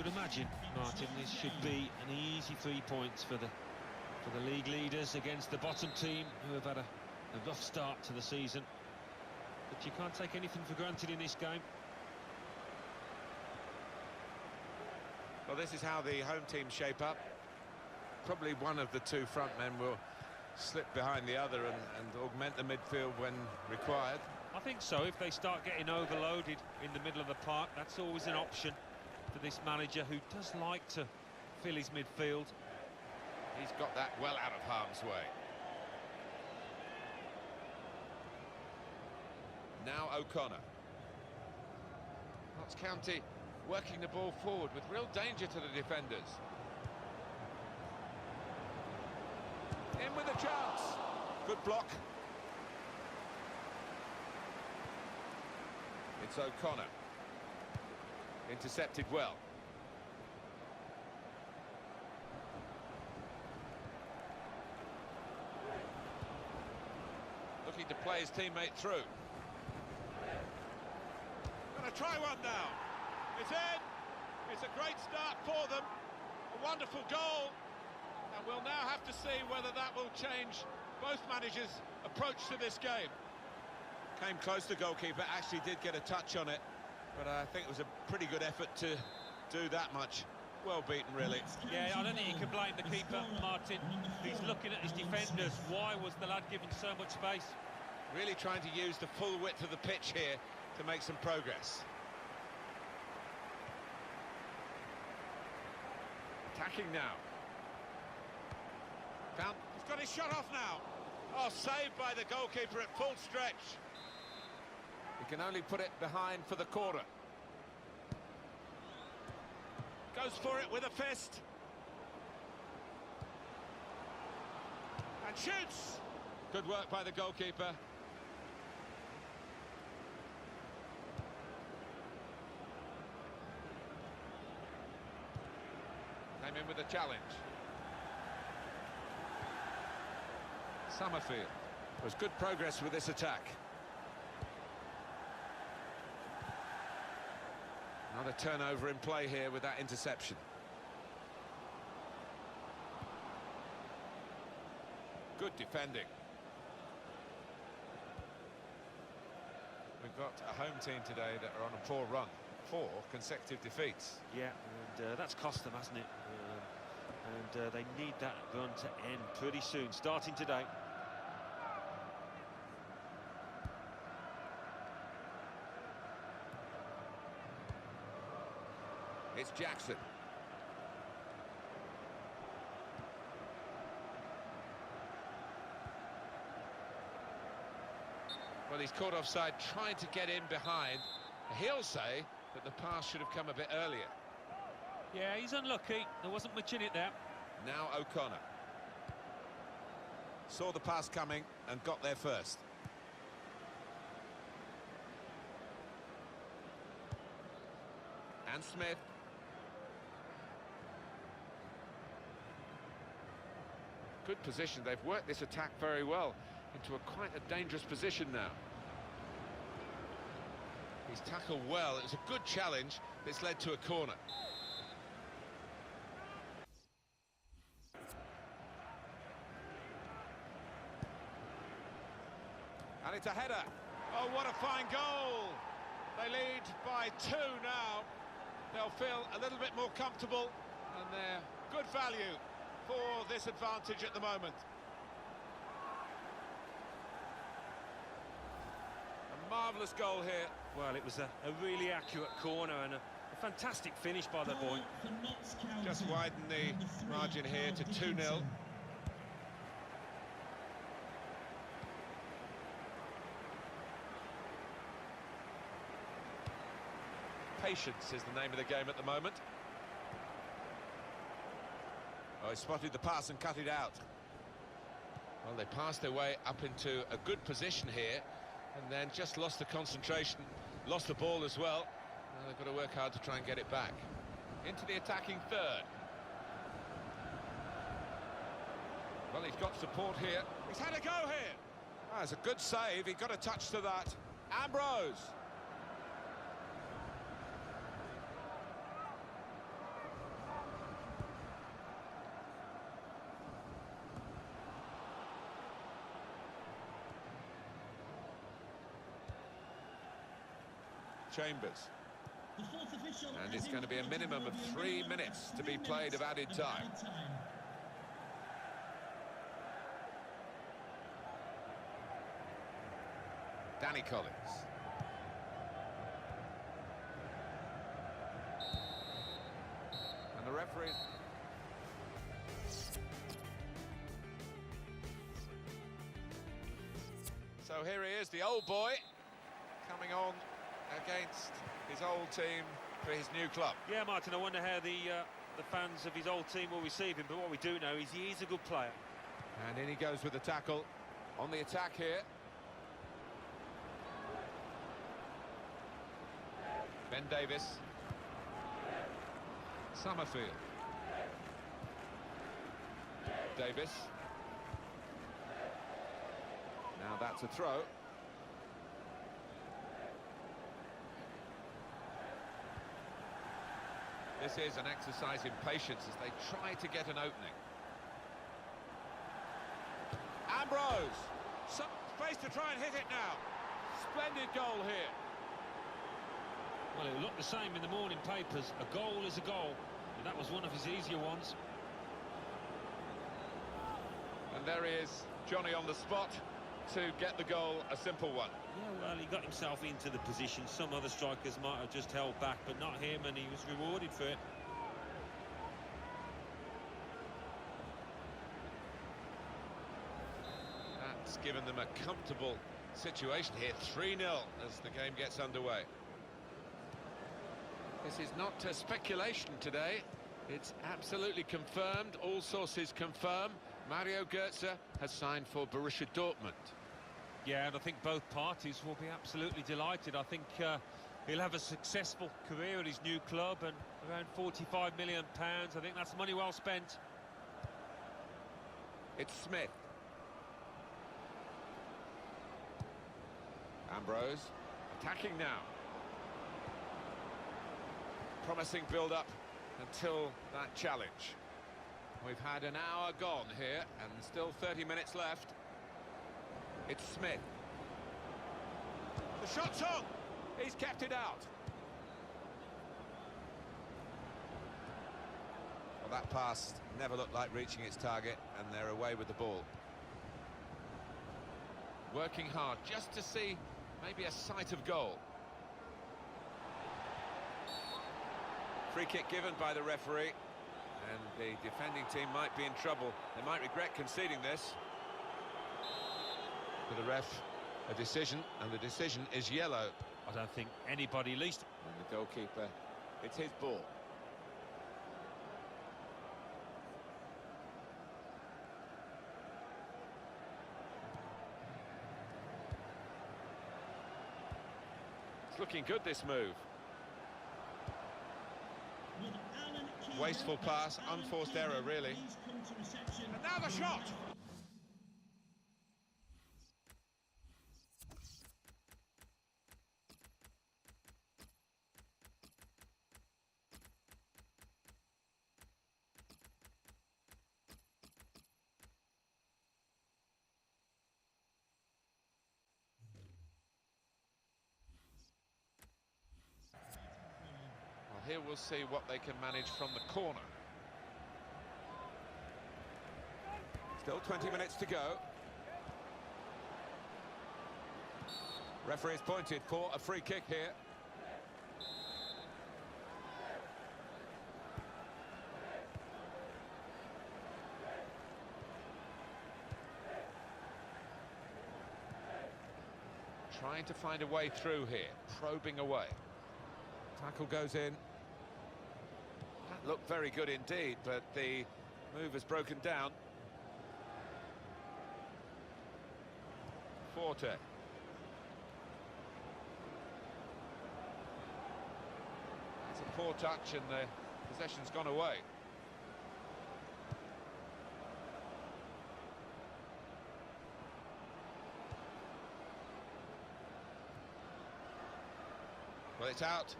imagine, Martin, this should be an easy 3 points for the league leaders against the bottom team, who have had a rough start to the season. But you can't take anything for granted in this game. Well, this is how the home team shape up. Probably one of the two front men will slip behind the other and augment the midfield when required. I think so. If they start getting overloaded in the middle of the park, that's always an option for this manager, who does like to fill his midfield. He's got that well out of harm's way. Now O'Connor. Notts County working the ball forward with real danger to the defenders. In with a chance. Good block. It's O'Connor. Intercepted well. Looking to play his teammate through. Gonna try one now. It's in. It's a great start for them. A wonderful goal. And we'll now have to see whether that will change both managers' approach to this game. Came close, the goalkeeper, actually did get a touch on it, but I think it was a pretty good effort to do that much. Well beaten, really. Yeah, I don't think you can blame the keeper, Martin. He's looking at his defenders. Why was the lad given so much space? Really trying to use the full width of the pitch here to make some progress. Attacking now. He's got his shot off now. Oh, saved by the goalkeeper at full stretch. He can only put it behind for the corner. Goes for it with a fist. And shoots! Good work by the goalkeeper. Came in with a challenge. Summerfield. There's good progress with this attack. Another turnover in play here with that interception. Good defending. We've got a home team today that are on a poor run. 4 consecutive defeats. Yeah, and that's cost them, hasn't it? And they need that run to end pretty soon, starting today. It's Jackson. Well, he's caught offside, trying to get in behind. He'll say that the pass should have come a bit earlier. Yeah, he's unlucky. There wasn't much in it there. Now O'Connor. Saw the pass coming and got there first. And Smith. Good position. They've worked this attack very well into quite a dangerous position now. He's tackled well. It was a good challenge that's led to a corner. And it's a header. Oh, what a fine goal. They lead by 2 now. They'll feel a little bit more comfortable, and they're good value for this advantage at the moment. A marvellous goal here. Well, it was a really accurate corner and a fantastic finish by the boy. Just widen the margin here to 2-0. Patience is the name of the game at the moment. Oh, he spotted the pass and cut it out. Well, they passed their way up into a good position here and then just lost the concentration, lost the ball as well. Now they've got to work hard to try and get it back. Into the attacking third. Well, he's got support here. He's had a go here. Ah, it's a good save. He got a touch to that. Ambrose. chambers. And it's going to be a minimum of 3 minutes to be played of added time. Danny Collins. And the referee... So here he is, the old boy, coming on against his old team for his new club. Yeah, Martin, I wonder how the fans of his old team will receive him, but what we do know is he is a good player. And in he goes with the tackle on the attack here. Ben Davis. Summerfield. Davis. Now that's a throw. This is an exercise in patience as they try to get an opening. Ambrose! Some space to try and hit it now. Splendid goal here. Well, it looked the same in the morning papers. A goal is a goal, and that was one of his easier ones. And there he is, Johnny on the spot to get the goal, a simple one. Yeah, well, he got himself into the position. Some other strikers might have just held back, but not him, and he was rewarded for it. That's given them a comfortable situation here, 3-0 as the game gets underway. This is not speculation today, it's absolutely confirmed, all sources confirm. Mario Götze has signed for Borussia Dortmund. Yeah, and I think both parties will be absolutely delighted. I think he'll have a successful career at his new club, and around £45 million. I think that's money well spent. It's Smith. Ambrose, attacking now. Promising build-up until that challenge. We've had an hour gone here, and still 30 minutes left. It's Smith. The shot's on. He's kept it out. Well, that pass never looked like reaching its target, and they're away with the ball. Working hard just to see maybe a sight of goal. Free kick given by the referee, and the defending team might be in trouble. They might regret conceding this. For the ref, a decision, and the decision is yellow. I don't think anybody, least... And the goalkeeper, it's his ball. It's looking good, this move. Wasteful pass, unforced error, really. And now the shot. Here we'll see what they can manage from the corner. Still 20 minutes to go. Referee's pointed for a free kick here. Trying to find a way through here, probing away. Tackle goes in. That looked very good indeed, but the move has broken down. Forte. That's a poor touch, and the possession's gone away. Well, it's out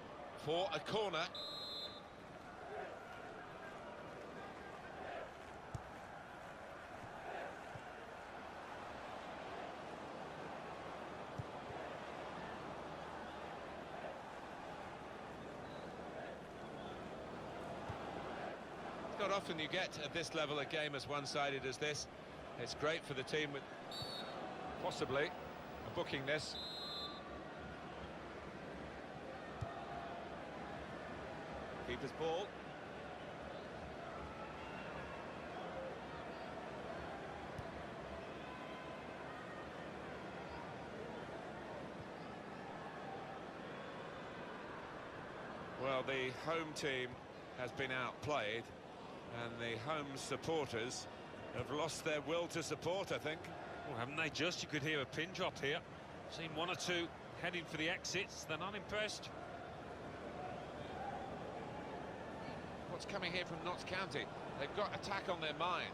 for a corner. not often you get at this level a game as one-sided as this. It's great for the team with possibly booking this. Keeper's ball. Well, the home team has been outplayed, and the home supporters have lost their will to support, I think. Well, haven't they just? You could hear a pin drop here. Seen one or two heading for the exits. They're not impressed. What's coming here from Notts County? They've got attack on their mind.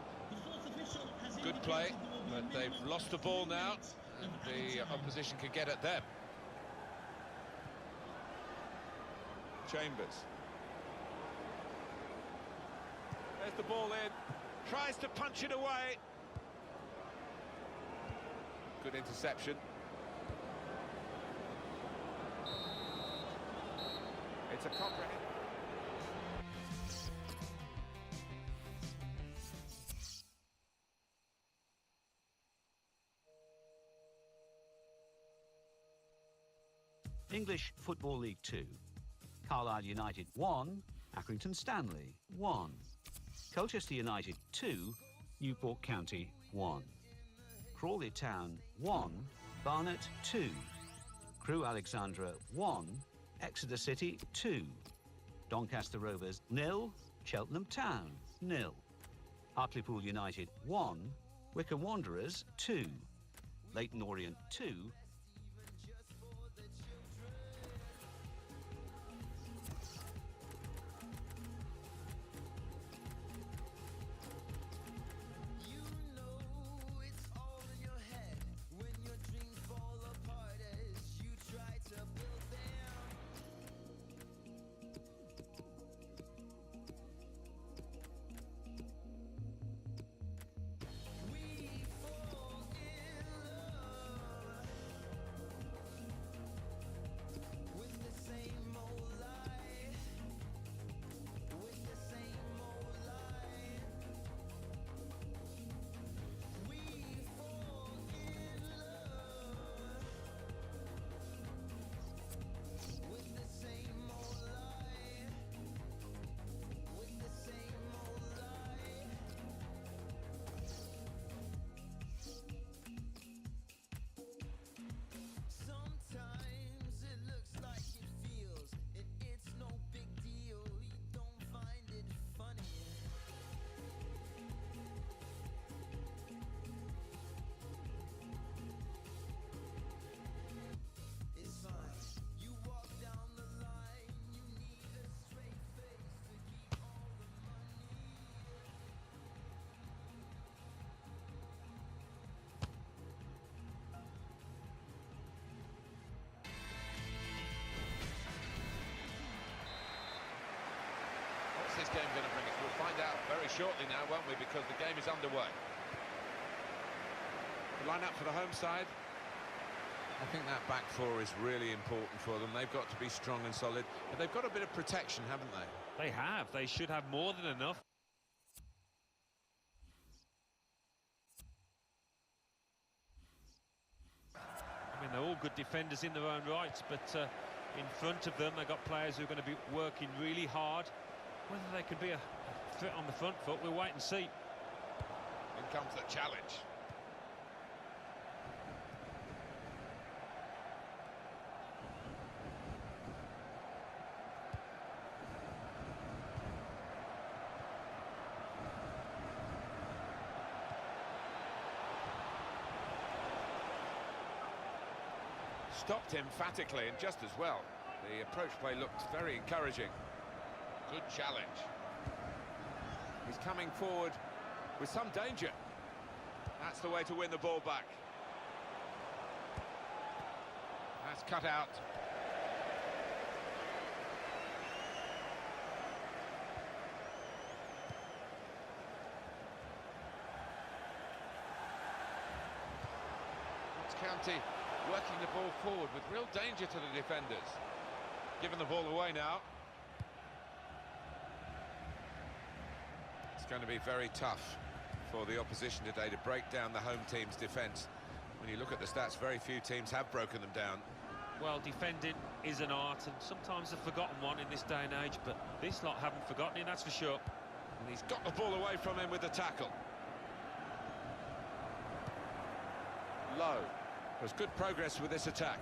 Good play, but they've lost the ball now, and the opposition can get at them. Chambers. There's the ball in. Tries to punch it away. Good interception. It's a comprehensive. English Football League 2. Carlisle United 1, Accrington Stanley 1. Colchester United 2, Newport County 1. Crawley Town 1, Barnet 2. Crewe Alexandra 1, Exeter City 2. Doncaster Rovers 0, Cheltenham Town 0. Hartlepool United 1, Wycombe Wanderers 2. Leyton Orient 2. What's this game going to bring us? We'll find out very shortly now, won't we? Because the game is underway. The line-up for the home side. I think that back four is really important for them. They've got to be strong and solid, but they've got a bit of protection, haven't they? They have. They should have more than enough. I mean, they're all good defenders in their own rights, but in front of them, they've got players who are going to be working really hard. Whether they can be a threat on the front foot, we'll wait and see. In comes the challenge. Stopped emphatically and just as well. The approach play looked very encouraging. Good challenge. He's coming forward with some danger. That's the way to win the ball back. That's cut out. Notts County working the ball forward with real danger to the defenders. Giving the ball away now. It's going to be very tough for the opposition today to break down the home team's defence. When you look at the stats, very few teams have broken them down. Well, defending is an art, and sometimes a forgotten one in this day and age, but this lot haven't forgotten it, that's for sure. And he's got the ball away from him with the tackle. Low. There's good progress with this attack.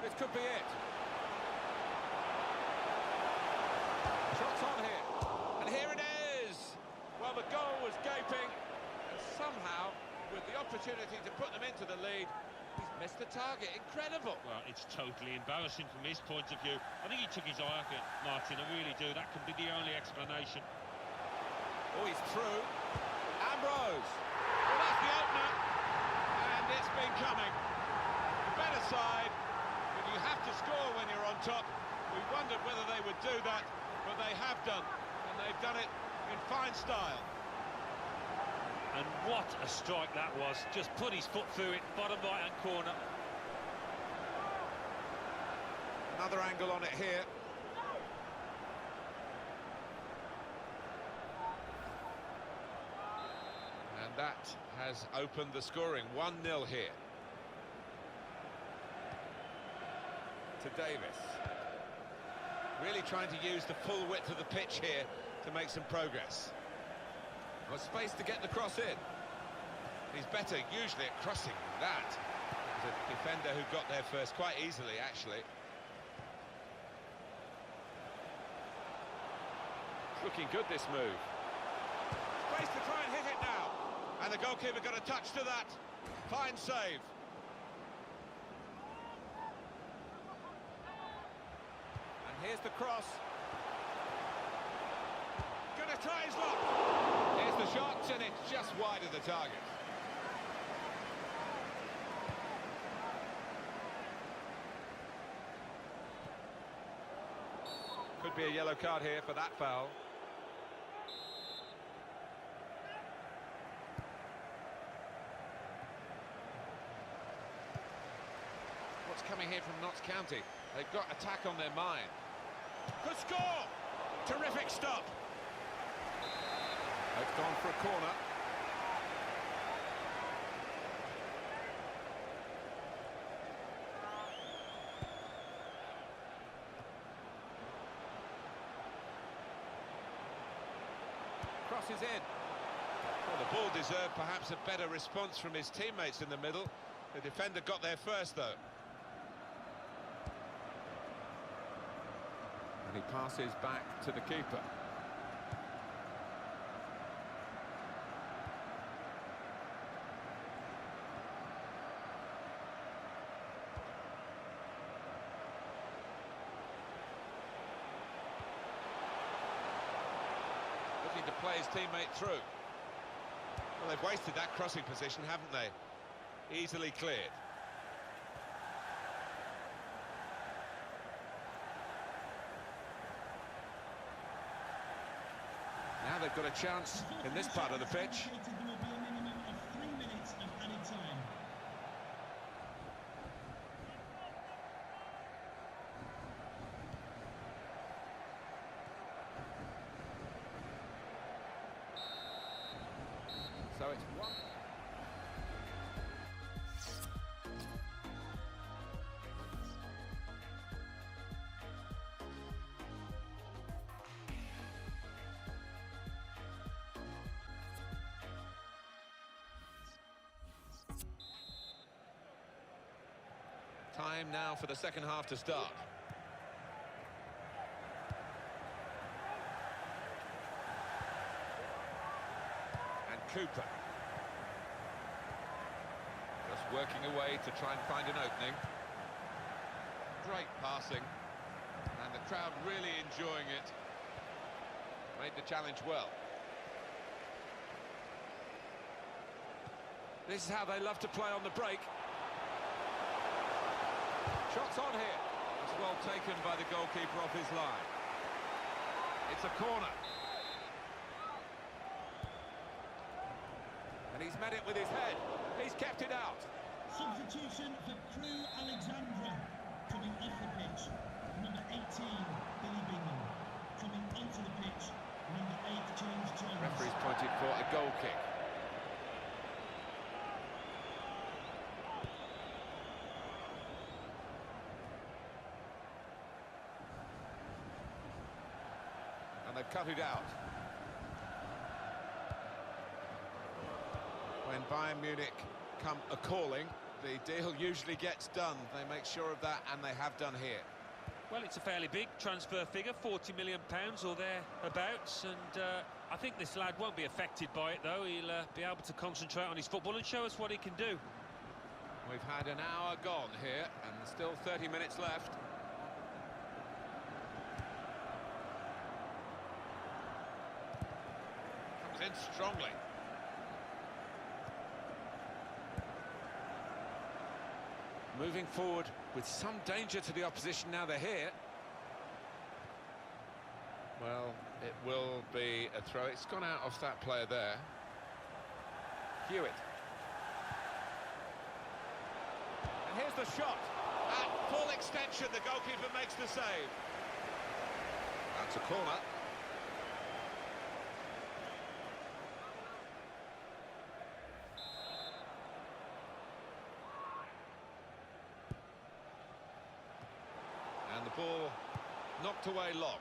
This could be it. Shots on here. And here it is. Well, the goal was gaping, and somehow, with the opportunity to put them into the lead, he's missed the target. Incredible. Well, it's totally embarrassing from his point of view. I think he took his eye off it, Martin, I really do. That can be the only explanation. Oh, he's through. Ambrose. Well, that's the opener, and it's been coming. The better side, but you have to score when you're on top. We wondered whether they would do that, but they have done, and they've done it in fine style. And what a strike that was. Just put his foot through it, bottom right-hand corner. Another angle on it here. And that has opened the scoring. 1-0 here. To Davis. Really trying to use the full width of the pitch here to make some progress. Got space to get the cross in. He's better usually at crossing than that. There's a defender who got there first quite easily, actually. It's looking good, this move. Space to try and hit it now. And the goalkeeper got a touch to that. Fine save. And here's the cross. Gonna try his luck. Here's the shot, and it's just wide of the target. Could be a yellow card here for that foul. What's coming here from Notts County? They've got attack on their mind. Could score. Terrific stop. They've gone for a corner. Crosses in. Well, the ball deserved perhaps a better response from his teammates in the middle. The defender got there first, though. And he passes back to the keeper. Looking to play his teammate through. Well, they've wasted that crossing position, haven't they? Easily cleared. Now they've got a chance in this part of the pitch. There will be a minimum of 3 minutes of added time. So it's one. Time now for the second half to start. And Cooper. Just working away to try and find an opening. Great passing. And the crowd really enjoying it. Made the challenge well. This is how they love to play on the break. Shots on here. It's well taken by the goalkeeper off his line. It's a corner. And he's met it with his head. He's kept it out. Substitution for Crew Alexandra coming off the pitch. number 18, Billy Bingham. Coming onto the pitch, number 8, James Jones. Referee's pointed for a goal kick. And they've cut it out. When Bayern Munich come a-calling, the deal usually gets done. They make sure of that, and they have done here. Well, it's a fairly big transfer figure, £40 million or thereabouts, and I think this lad won't be affected by it, though. He'll be able to concentrate on his football and show us what he can do. We've had an hour gone here, and there's still 30 minutes left. Comes in strongly. Moving forward with some danger to the opposition now they're here. Well, it will be a throw. It's gone out off that player there. Hewitt. And here's the shot. At full extension, the goalkeeper makes the save. That's a corner. And the ball knocked away long.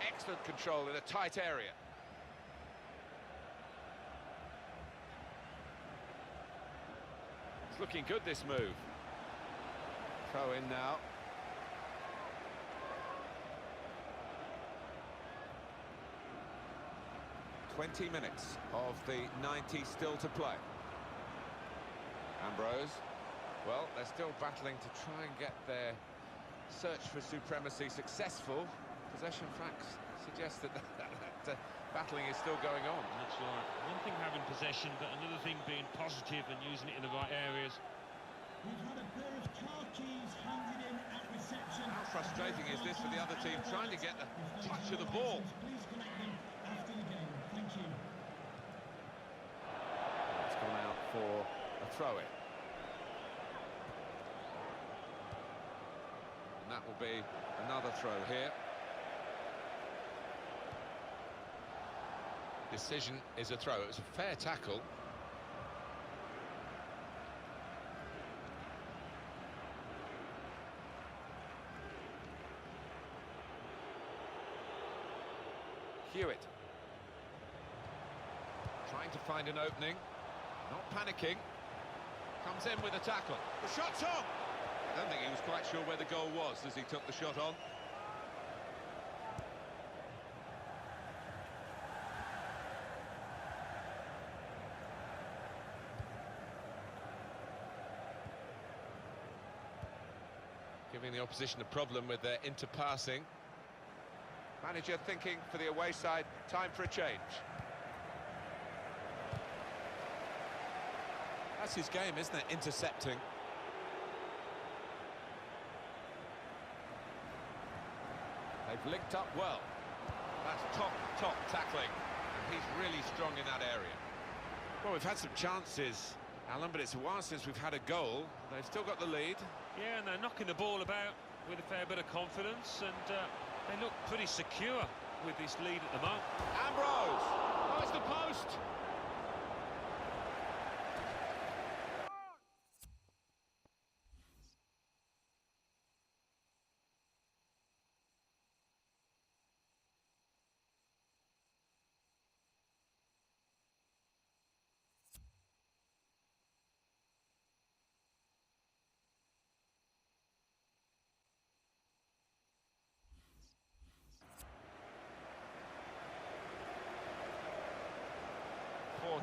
Excellent control in a tight area. It's looking good, this move. Throw in now. "20 minutes of the 90 still to play. Ambrose. Well, they're still battling to try and get their search for supremacy successful. Possession facts suggest that battling is still going on. That's right. One thing having possession, but another thing being positive and using it in the right areas. We've had a pair of car keys handed in at reception. How frustrating is this for the other team, trying to get the touch of the ball? Please collect them after the game. Thank you. It's gone out for a throw-in. And that will be another throw here. Decision is a throw. It was a fair tackle. Hewitt. Trying to find an opening. Not panicking. Comes in with a tackle. The shot's on! I don't think he was quite sure where the goal was as he took the shot on. Giving the opposition a problem with their interpassing. Manager thinking for the away side, time for a change. That's his game, isn't it? Intercepting. They've linked up well. That's top tackling. And he's really strong in that area. Well, we've had some chances, Alan, but it's a while since we've had a goal. They've still got the lead. Yeah, and they're knocking the ball about with a fair bit of confidence, and they look pretty secure with this lead at the moment. Ambrose! Oh, it's the post!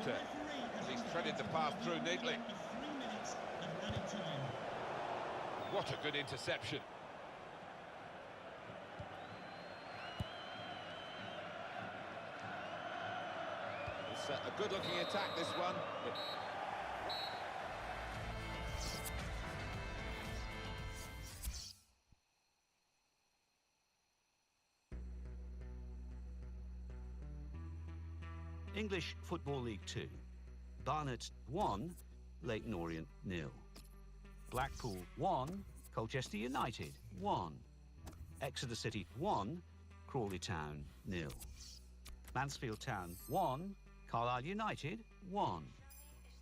And he's threaded the path through neatly. 3 minutes of added time. What a good interception. It's a good-looking attack, this one. English Football League 2. Barnet 1, Leyton Orient 0. Blackpool 1, Colchester United 1. Exeter City 1, Crawley Town 0. Mansfield Town 1, Carlisle United 1.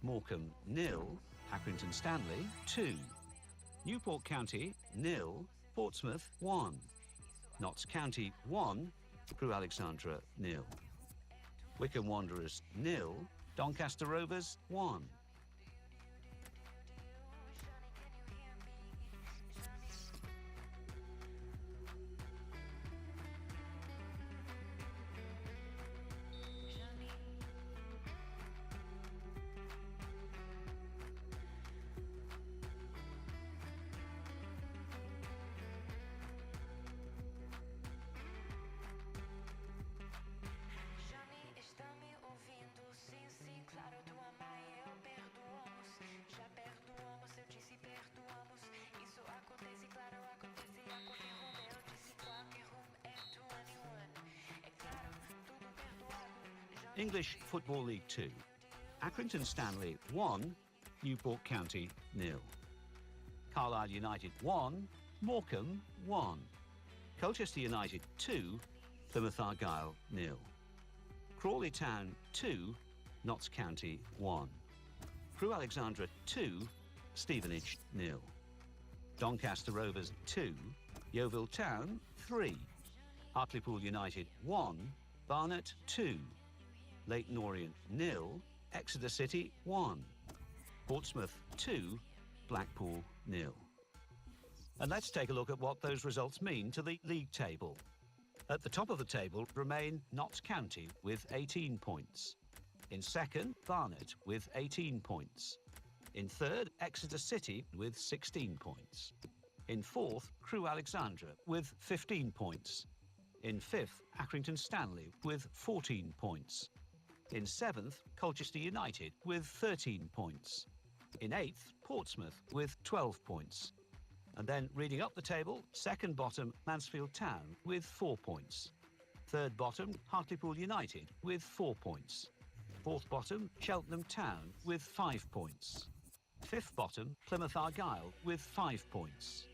Morecambe 0, Accrington Stanley 2. Newport County 0, Portsmouth 1. Notts County 1, Crewe Alexandra 0. Wycombe Wanderers 0, Doncaster Rovers 1. English Football League 2. Accrington Stanley 1, Newport County 0. Carlisle United 1, Morecambe 1. Colchester United 2, Plymouth Argyle 0. Crawley Town 2, Notts County 1. Crewe Alexandra 2, Stevenage 0. Doncaster Rovers 2, Yeovil Town 3. Hartlepool United 1, Barnet 2. Leyton Orient 0, Exeter City 1. Portsmouth 2, Blackpool 0. And let's take a look at what those results mean to the league table. At the top of the table remain Notts County with 18 points. In second, Barnet with 18 points. In third, Exeter City with 16 points. In fourth, Crewe Alexandra with 15 points. In fifth, Accrington Stanley with 14 points. In seventh, Colchester United with 13 points. In eighth, Portsmouth with 12 points. And then reading up the table, second bottom, Mansfield Town with 4 points. Third bottom, Hartlepool United with 4 points. Fourth bottom, Cheltenham Town with 5 points. Fifth bottom, Plymouth Argyle with 5 points.